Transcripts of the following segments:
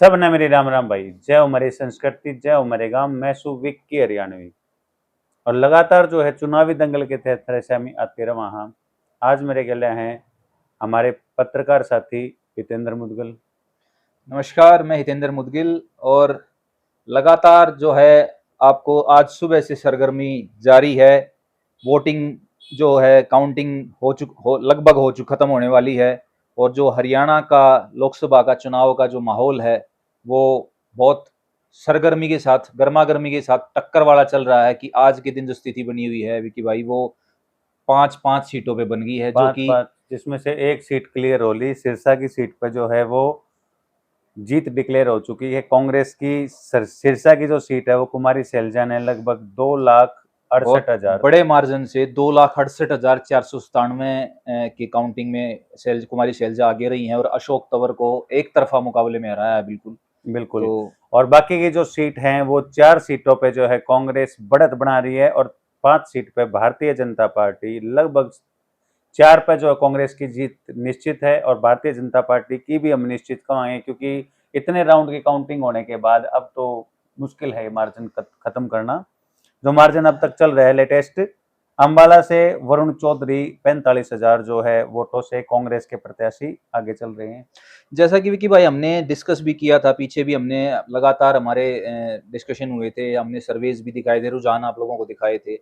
सब ने मेरी राम राम भाई। जय हो हमारी संस्कृति, जय हो हमारे गांव। मैं विक्की हरियाणवी और लगातार जो है चुनावी दंगल के तहत थ्रेसामी आते रहा हाँ। आज मेरे गले हैं हमारे पत्रकार साथी हितेंद्र मुदगल। नमस्कार, मैं हितेंद्र मुदगिल। और लगातार जो है आपको आज सुबह से सरगर्मी जारी है। वोटिंग जो है काउंटिंग लगभग हो चुकी खत्म होने वाली है। और जो हरियाणा का लोकसभा का चुनाव का जो माहौल है वो बहुत सरगर्मी के साथ गर्मा गर्मी के साथ टक्कर वाला चल रहा है कि आज के दिन जो स्थिति बनी हुई है विकी भाई वो पांच पांच सीटों पे बन गई है जो पांच कि पांच जिसमें से एक सीट क्लियर हो ली। सिरसा की सीट पर जो है वो जीत डिक्लेयर हो चुकी है कांग्रेस की। सिरसा की जो सीट है वो कुमारी सैलजा ने लगभग 2,68,000 बहुत बड़े मार्जिन से 2,68,497 की काउंटिंग में कुमारी शैलजा आगे रही हैं और अशोक तंवर को एक तरफा मुकाबले में हराया है। बिल्कुल। बिल्कुल। तो और बाकी की जो सीट हैं वो 4 सीटों पे जो है कांग्रेस बढ़त बना रही है और 5 सीट पे भारतीय जनता पार्टी लगभग 4 पे जो कांग्रेस की जीत निश्चित है और भारतीय जनता पार्टी की भी हम निश्चित कहेंगे, क्योंकि इतने राउंड की काउंटिंग होने के बाद अब तो मुश्किल है मार्जिन खत्म करना। जो मार्जिन अब तक चल रहा है लेटेस्ट, अंबाला से वरुण चौधरी 45,000 जो है वोटों से कांग्रेस के प्रत्याशी आगे चल रहे हैं। जैसा कि विकी भाई हमने डिस्कस भी किया था, पीछे भी हमने लगातार हमारे डिस्कशन हुए थे, हमने सर्वेज भी दिखाए थे, रुझान आप लोगों को दिखाए थे।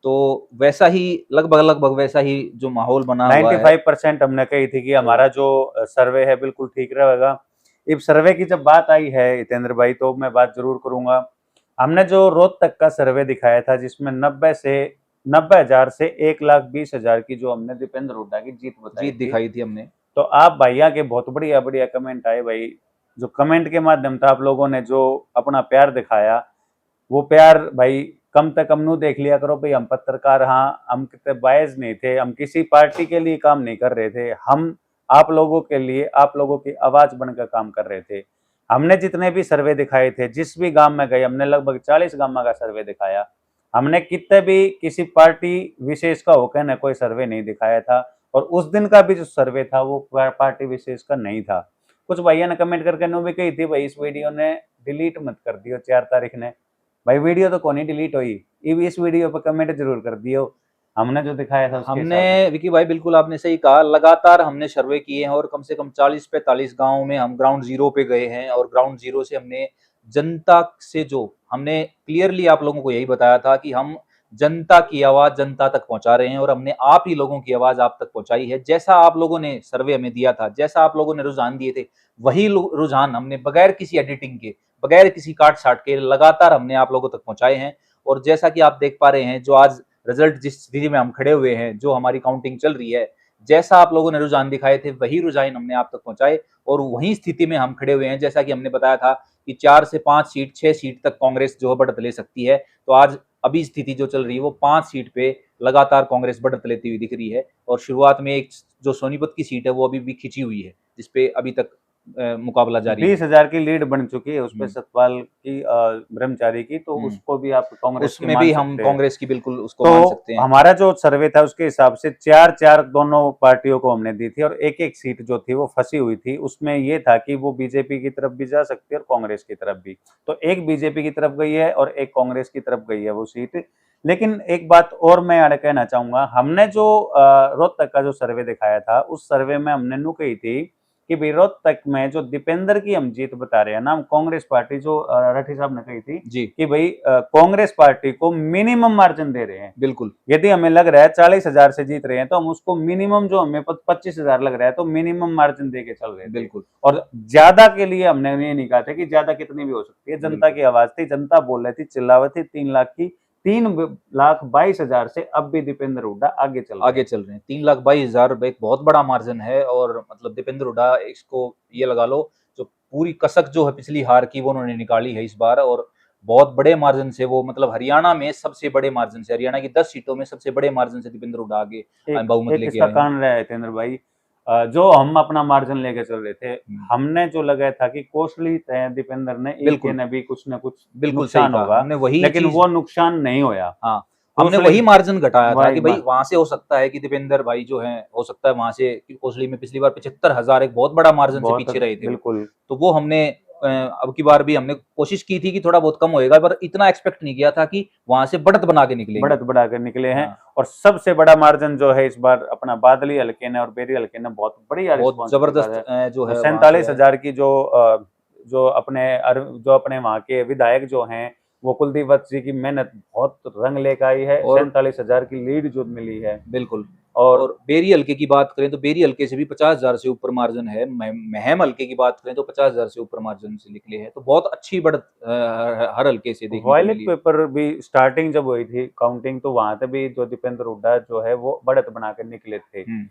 तो वैसा ही लगभग वैसा ही जो माहौल बना हुआ है। 95% हमने कही थी कि हमारा जो सर्वे है बिल्कुल ठीक रहेगा। इस सर्वे की जब बात आई है हितेंद्र भाई तो मैं बात जरूर करूंगा। हमने जो रोहतक का सर्वे दिखाया था जिसमें 90,000 से 1,20,000 की जो हमने दीपेंद्र हुड्डा की जीत बताई जीत थी। दिखाई थी हमने। तो आप भैया के बहुत बढ़िया बढ़िया कमेंट आए भाई। जो कमेंट के माध्यम से आप लोगों ने जो अपना प्यार दिखाया, वो प्यार भाई कम से कम नू देख लिया करो भाई। हम पत्रकार, हाँ, हम कितने बायस नहीं थे, हम किसी पार्टी के लिए काम नहीं कर रहे थे, हम आप लोगों के लिए, आप लोगों की आवाज बनकर काम कर रहे थे। हमने जितने भी सर्वे दिखाए थे, जिस भी गांव में गए, हमने लगभग 40 गांव का सर्वे दिखाया। हमने कितने भी किसी पार्टी विशेष का होकर न कोई सर्वे नहीं दिखाया था। और उस दिन का भी जो सर्वे था वो पार्टी विशेष का नहीं था। कुछ भैया ने कमेंट करके नो भी कही थी भाई इस वीडियो ने डिलीट मत कर दियो 4 तारीख ने। भाई वीडियो तो कौन ही डिलीट हुई, इस वीडियो पर कमेंट जरूर कर दियो। हमने जो दिखाया था उसके हमने हिसाब से। विकी भाई बिल्कुल आपने सही कहा, लगातार हमने सर्वे किए हैं और कम से कम 40-45 गांव में हम ग्राउंड जीरो पे गए हैं। और ग्राउंड जीरो से हमने जनता से जो हमने क्लियरली आप लोगों को यही बताया था कि हम जनता की आवाज जनता तक पहुंचा रहे हैं और हमने आप ही लोगों की आवाज आप तक पहुंचाई है। जैसा आप लोगों ने सर्वे हमें दिया था, जैसा आप लोगों ने रुझान दिए थे, वही रुझान हमने बगैर किसी एडिटिंग के, बगैर किसी काट छाट के लगातार हमने आप लोगों तक पहुंचाए हैं। और जैसा कि आप देख पा रहे हैं, जो आज रिजल्ट जिस स्थिति में हम खड़े हुए हैं, जो हमारी काउंटिंग चल रही है, जैसा आप लोगों ने रुझान दिखाए थे वही रुझान हमने आप तक पहुंचाए। और वही स्थिति में हम खड़े हुए हैं, जैसा कि हमने बताया था कि 4 से 5 सीट, 6 सीट तक कांग्रेस जो है बढ़त ले सकती है। तो आज अभी स्थिति जो चल रही है वो 5 सीट पे लगातार कांग्रेस बढ़त लेती हुई दिख रही है। और शुरुआत में एक जो सोनीपत की सीट है वो अभी भी खिंची हुई है, जिसपे अभी तक मुकाबला जारी है। 20,000 की लीड बन चुकी है उस पर सतपाल की, ब्रह्मचारी की, तो उसको भी आप कांग्रेस की उसमें मान भी हम सकते हैं। कांग्रेस की बिल्कुल उसको मान तो सकते हैं। हमारा जो सर्वे था उसके हिसाब से 4-4 दोनों पार्टियों को हमने दी थी और एक एक सीट जो थी वो फंसी हुई थी। उसमें ये था कि वो बीजेपी की तरफ भी जा सकती है और कांग्रेस की तरफ भी। तो एक बीजेपी की तरफ गई है और एक कांग्रेस की तरफ गई है वो सीट। लेकिन एक बात और मैं यहाँ कहना चाहूंगा, हमने जो रोहतक का जो सर्वे दिखाया था उस सर्वे में हमने नु कही थी कि भाई रोहतक में जो दीपेंद्र की हम जीत बता रहे हैं ना, हम कांग्रेस पार्टी जो राठी साहब ने कही थी जी कि भाई कांग्रेस पार्टी को मिनिमम मार्जिन दे रहे हैं। बिल्कुल। यदि हमें लग रहा है 40,000 से जीत रहे हैं तो हम उसको मिनिमम, जो हमें 25,000 लग रहा है तो मिनिमम मार्जिन दे के चल रहे थे। बिल्कुल। और ज्यादा के लिए हमने ये नहीं कहा था कि ज्यादा कितनी भी हो सकती है। जनता की आवाज थी, जनता बोल रही थी, चिल्ला रही थी। 3 लाख की, 3,22,000 से अब भी दीपेंद्र हुड्डा आगे चल रहे आगे हैं। चल रहे हैं। 3,22,000 एक बहुत बड़ा मार्जिन है। और मतलब दीपेंद्र हुड्डा, इसको ये लगा लो, जो पूरी कसक जो है पिछली हार की वो उन्होंने निकाली है इस बार। और बहुत बड़े मार्जिन से वो, मतलब हरियाणा में सबसे बड़े मार्जिन से, हरियाणा की 10 सीटों में सबसे बड़े मार्जिन से दीपेंद्र हुड्डा आगे एक बहुमत एक लेके इसका आए हैं। कारण रहा है जितेंद्र भाई, जो हम अपना मार्जिन लेके चल रहे थे, हमने जो लगाया था कि कॉस्टली है दीपेंद्र ने, इसके बिल्कुल ने भी कुछ न कुछ बिल्कुल सही नुकसान कहा होगा, हमने, वही लेकिन चीज। वो नुकसान नहीं होया। हाँ, हमने कॉस्टली वही मार्जिन घटाया था भाई कि भाई वहां से हो सकता है कि दीपेंद्र भाई जो है, हो सकता है वहां से, कोसली में पिछली बार 75,000 एक बहुत बड़ा मार्जिन से बहुत पीछे रहे थे वो। बिल्कुल। तो वो हमने अब की बार भी हमने कोशिश की थी कि थोड़ा बहुत कम होएगा, पर इतना एक्सपेक्ट नहीं किया था कि वहां से बढ़त बना के निकलेंगे। बढ़त बढ़ा कर निकले हैं। हाँ, और सबसे बड़ा मार्जिन जो है इस बार अपना बादली हल्के ने और बेरी हल्के ने बहुत बढ़िया बहुत रिस्पॉन्स दिखा जबरदस्त है। जो और है वहां से 47,000 की जो अपने वहाँ के विधायक जो हैं वो कुलदीप वत्स जी की मेहनत बहुत रंग लेकर आई है। और 47,000 की लीड जो मिली है। बिल्कुल। और और बेरी हल्के की बात करें तो बेरी हल्के से भी 50,000 से ऊपर मार्जिन है। महम हल्के की बात करें तो 50,000 से ऊपर मार्जिन से निकले हैं, तो बहुत अच्छी बढ़त हर हल्के से देखने को वॉयलेट मिली है। पेपर भी स्टार्टिंग जब हुई थी काउंटिंग तो वहां से भी जो दीपेंद्र हुड्डा जो है वो बढ़त बनाकर निकले थे। हम्म।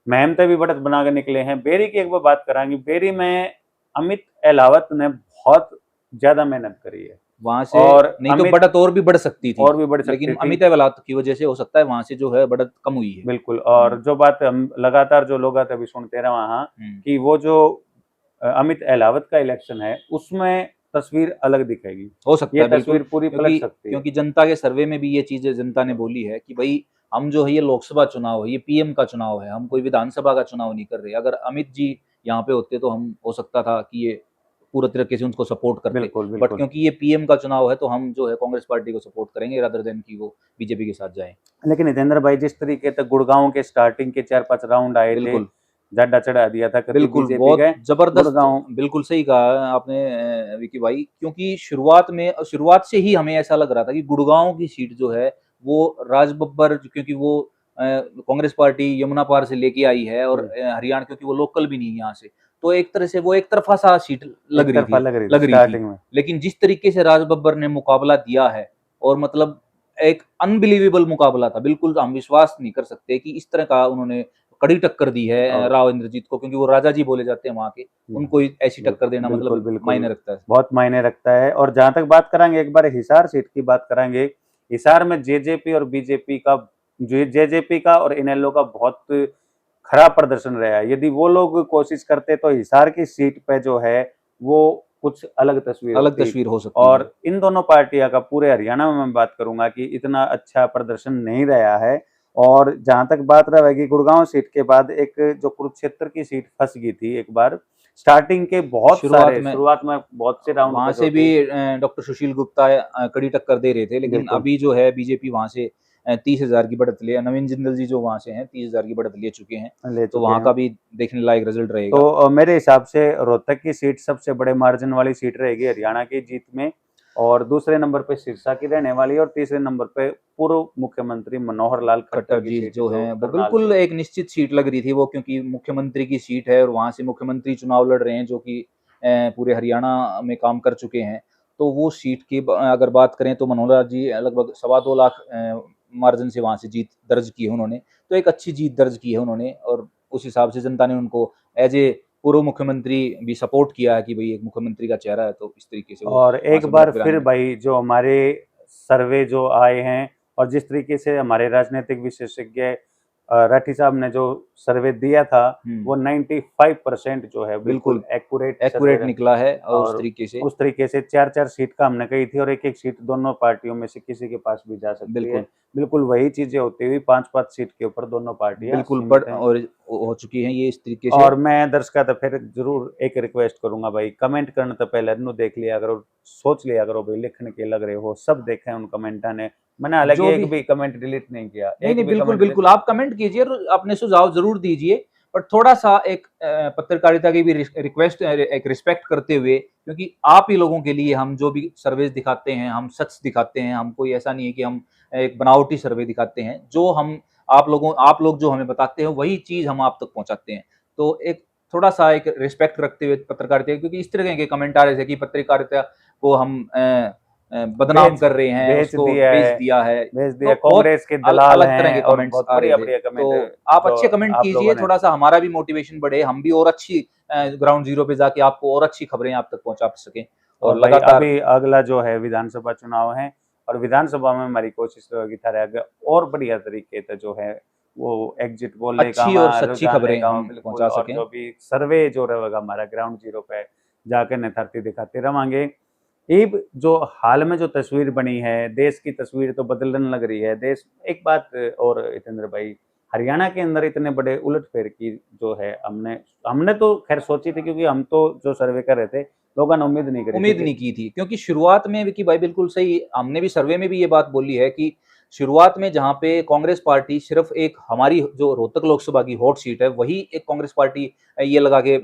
महम से भी बढ़त बनाकर निकले हैं। बेरी की एक बार बात करांगे, बेरी में अमित अहलावत ने बहुत ज्यादा मेहनत करी है वहां से और नहीं तो अमित बढ़त और भी बढ़ सकती थी, और भी बढ़ सकती लेकिन थी। अमित अवलात की वजह से हो सकता है वहां से जो है बढ़त कम हुई है। बिल्कुल। और जो बात हम लगातार जो लोग अभी सुनते रहे वहां हम्म। कि वो जो अमित अहलावत का इलेक्शन है उसमें तस्वीर अलग दिखेगी, हो सकता ये है बिल्कुल, तस्वीर पूरी पलट क्योंकि सकती है। क्योंकि जनता के सर्वे में भी ये चीजें जनता ने बोली है कि भाई हम जो है ये लोकसभा चुनाव है, ये पीएम का चुनाव है, हम कोई विधानसभा का चुनाव नहीं कर रहे। अगर अमित जी यहाँ पे होते तो हम हो सकता था कि ये पूरे तरीके से उनको सपोर्ट करते, बिल्कुल बट बिल्कुल। क्योंकि ये पीएम का चुनाव है तो हम जो है कांग्रेस पार्टी को सपोर्ट करेंगे रादर देन की वो बीजेपी के साथ जाए। लेकिन हितेंद्र भाई जिस तरीके से गुड़गांव के स्टार्टिंग के 4-5 राउंड आए थे, बिल्कुल जाड्डा चढ़ा दिया था कभी बिल्कुल, बीजेपी बहुत गए ज़बरदस्त, गुड़गांव। बिल्कुल सही कहा आपने विकी भाई, क्योंकि शुरुआत से ही हमें ऐसा लग रहा था कि गुड़गाँव की सीट जो है, वो राज बब्बर, क्योंकि वो कांग्रेस पार्टी यमुना पार से लेके आई है और हरियाणा, क्योंकि वो लोकल भी नहीं है यहाँ से, तो एक तरह से वो एक तरफ़ा सा सीट एक तरफा लग रही थी लग रही थी। स्टार्टिंग में। लेकिन जिस तरीके से राज बब्बर ने मुकाबला दिया है, और मतलब एक अनबिलीवेबल मुकाबला था, बिल्कुल हम विश्वास नहीं कर सकते कि इस तरह का उन्होंने कड़ी टक्कर दी है और राव इंद्रजीत को, क्योंकि वो राजा जी बोले जाते हैं वहाँ के, उनको ऐसी टक्कर देना बिल्कुल मतलब बिल्कुल मायने रखता है। बहुत मायने रखता है। और जहां तक बात करांगे एक बार हिसार सीट की बात करांगे, हिसार में जेजेपी और बीजेपी का जेजेपी का और इनेलो का बहुत खराब प्रदर्शन रहा है। यदि वो लोग कोशिश करते तो हिसार की सीट पे जो है वो कुछ अलग तस्वीर अलग होती। तस्वीर हो सकती है। और इन दोनों पार्टियां का पूरे हरियाणा में मैं बात करूंगा कि इतना अच्छा प्रदर्शन नहीं रहा है। और जहां तक बात रहेगी गुड़गांव सीट के बाद एक जो कुरुक्षेत्र की सीट फंस गई थी एक बार स्टार्टिंग के शुरुआत में बहुत से राउंड वहाँ पे जो से भी थे। डॉक्टर सुशील गुप्ता कड़ी टक्कर दे रहे थे, लेकिन बिल्कुल अभी जो है बीजेपी वहाँ से 30,000 की बढ़त ले, नवीन जिंदल जी जो वहाँ से हैं 30,000 की बढ़त ले चुके हैं, ले तो चुके वहाँ हैं। का भी देखने लायक रिजल्ट तो रहेगा। मेरे हिसाब से रोहतक की सीट सबसे बड़े मार्जिन वाली सीट रहेगी हरियाणा की जीत में। और दूसरे नंबर पे सिरसा की रहने वाली है और तीसरे नंबर पे पूर्व मुख्यमंत्री मनोहर लाल खट्टर खट्टर की जी सीट जो जो हैं वो करनाल बिल्कुल से। एक निश्चित सीट लग रही थी वो, क्योंकि मुख्यमंत्री की सीट है और वहाँ से मुख्यमंत्री चुनाव लड़ रहे हैं जो कि पूरे हरियाणा में काम कर चुके हैं। तो वो सीट की अगर बात करें तो मनोहर लाल जी लगभग 2.25 लाख मार्जिन से वहाँ से जीत दर्ज की है उन्होंने। तो एक अच्छी जीत दर्ज की है उन्होंने, और उस हिसाब से जनता ने उनको एज ए पूर्व मुख्यमंत्री भी सपोर्ट किया है कि भाई एक मुख्यमंत्री का चेहरा है, तो इस तरीके से वो और वहाँ एक से बार बढ़त फिर गिराने। भाई जो हमारे सर्वे जो आए हैं और जिस तरीके से हमारे राजनीतिक विशेषज्ञ राठी साहब ने जो सर्वे दिया था वो 95% जो है बिल्कुल बिल्कुल एक्यूरेट सर्वे एक्यूरेट निकला है और उस और तरीके से उस तरीके से 4-4 सीट का हमने कही थी और एक-एक सीट दोनों पार्टियों में से किसी के पास भी जा सकती है। बिल्कुल, बिल्कुल वही चीजें होती हुई 5-5 सीट के ऊपर दोनों पार्टियां बिल्कुल बढ़ सीमित हैं। और हो चुकी हैं ये इस तरीके से। और मैं दर्शकों तो फिर जरूर एक रिक्वेस्ट करूंगा भाई कमेंट करने तो पहले नु देख लिया करो, सोच लिया करो भाई लिखने के लग रहे हो, सब देखे उन कमेंटा ने। मैंने हालांकि जो एक भी भी कमेंट डिलीट नहीं किया, नहीं, एक नहीं, भी बिल्कुल, कमेंट डिलीट। बिल्कुल, आप कमेंट कीजिए और अपने सुझाव ज़रूर दीजिए, बट थोड़ा-सा एक पत्रकारिता की भी रिक्वेस्ट एक रिस्पेक्ट करते हुए, क्योंकि आप ही लोगों के लिए हम जो भी सर्वेज़ दिखाते हैं, हम सच दिखाते हैं, हम कोई ऐसा नहीं है कि हम एक बनावटी सर्वे दिखाते हैं। जो हम आप लोग जो हमें बताते हो, वही चीज़ हम आप तक पहुँचाते हैं। तो एक थोड़ा-सा एक रिस्पेक्ट रखते हुए पत्रकारिता, क्योंकि इस तरह के कमेंट आ रहे थे कि पत्रकारिता को हम बदनाम बेच कर रहे हैं, बेच उसको दिया बेच है, दिया है। बेच तो दिया, बहुत कांग्रेस के दलाल अलग तरह के हैं और कमेंट्स बहुत आ रहे बढ़िया थे। बढ़िया तो कमेंट आप जो अच्छे कमेंट आप कीजिए, लोगों ने। थोड़ा-सा हमारा भी मोटिवेशन बढ़े, हम भी और अच्छी ग्राउंड ज़ीरो पे जाके आपको और अच्छी खबरें आप तक पहुँचा सकें, और और भाई लगातार अभी अगला जो है विधानसभा चुनाव है और विधानसभा में हमारी कोशिश रहेगी थारे आगे और बढ़िया तरीके से जो है वो एग्जिट पोल लेकर अच्छी और आवा, सच्ची रुझान खबरें लेकर आवा हम बिल्कुल। पहुँचा और सकें। जो भी सर्वे जो रहेगा हमारा ग्राउंड जीरो पे जाकर नेथारती दिखाते रवांगे। अब जो हाल में जो तस्वीर बनी है देश की तस्वीर तो बदलने लग रही है देश। एक बात और हितेंद्र भाई, हरियाणा के अंदर इतने बड़े उलटफेर की जो है हमने हमने तो खैर सोची थी क्योंकि हम तो जो सर्वे कर रहे थे लोगों ने उम्मीद नहीं करी उम्मीद नहीं की थी, क्योंकि शुरुआत में विकी भाई बिल्कुल सही, हमने भी सर्वे में भी ये बात बोली है कि शुरुआत में जहाँ पे कांग्रेस पार्टी सिर्फ एक हमारी जो रोहतक लोकसभा की हॉट सीट है वही एक कांग्रेस पार्टी ये लगा के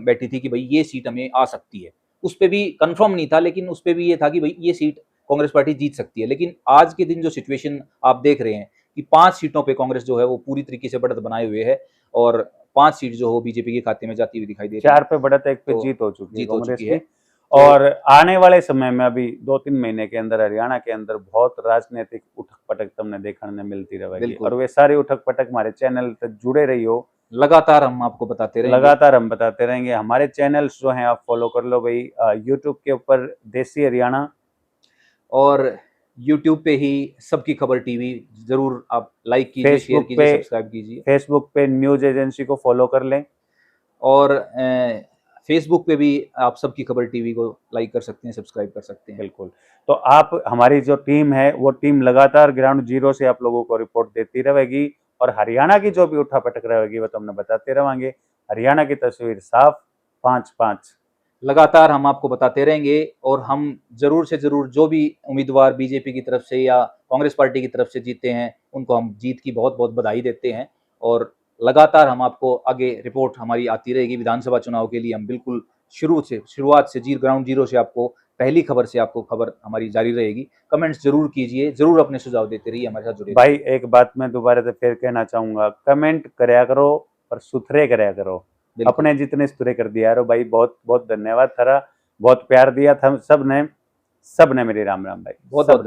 बैठी थी कि भाई ये सीट हमें आ सकती है, उस पे भी कंफर्म नहीं था, लेकिन उस पे भी ये था कि भाई ये सीट कांग्रेस पार्टी जीत सकती है। लेकिन आज के दिन जो सिचुएशन आप देख रहे हैं कि 5 सीटों पे कांग्रेस जो है वो पूरी तरीके से बढ़त बनाए हुए है और 5 सीट जो हो बीजेपी के खाते में जाती हुई दिखाई दे रही है। 4 पे बढ़त, 1 पे तो जीत हो चुकी है जीत हो कांग्रेस चुकी है। की। और आने वाले समय में अभी 2-3 महीने के अंदर हरियाणा के अंदर बहुत राजनीतिक उठक-पटक तुमने देखने मिलती रहेगी बिल्कुल। और वे सारी उठक-पटक हमारे चैनल तक जुड़े रहियो। लगातार हम आपको बताते रहेंगे। लगातार हम बताते रहेंगे। हमारे चैनल्स जो हैं आप फॉलो कर लो भाई, यूट्यूब के ऊपर देसी हरियाणा और यूट्यूब पे ही सबकी खबर टीवी जरूर आप लाइक कीजिए, शेयर फेसबुक कीजिए, पे सब्सक्राइब कीजिए फेसबुक पे न्यूज़ एजेंसी को फॉलो कर लें। और फेसबुक पे भी आप सबकी खबर टीवी को लाइक कर सकते हैं, सब्सक्राइब कर सकते हैं। बिल्कुल। तो आप हमारी जो टीम है वो टीम लगातार ग्राउंड जीरो से आप लोगों को रिपोर्ट देती रहेगी और हरियाणा की जो भी उठा-पटक रहेगी वो तो हमने बताते रहेंगे। हरियाणा की तस्वीर साफ 5-5 लगातार हम आपको बताते रहेंगे और हम जरूर से जरूर जो भी उम्मीदवार बीजेपी की तरफ से या कांग्रेस पार्टी की तरफ से जीते हैं उनको हम जीत की बहुत बहुत बधाई देते हैं और लगातार हम आपको आगे रिपोर्ट हमारी आती रहेगी। विधानसभा चुनाव के लिए हम बिल्कुल शुरुआत से ग्राउंड जीरो से आपको पहली खबर से आपको खबर हमारी जारी रहेगी। कमेंट्स जरूर कीजिए, जरूर अपने सुझाव देते रहिए, हमारे साथ जुड़े भाई एक बात मैं दोबारा से फिर कहना चाहूंगा, कमेंट करया करो पर सुथरे करया करो। बिल्कुल। अपने जितने सुथरे कर दिया यारो भाई, बहुत बहुत धन्यवाद थारा, बहुत प्यार दिया था सबने मेरी राम राम भाई। बहुत सब बहुत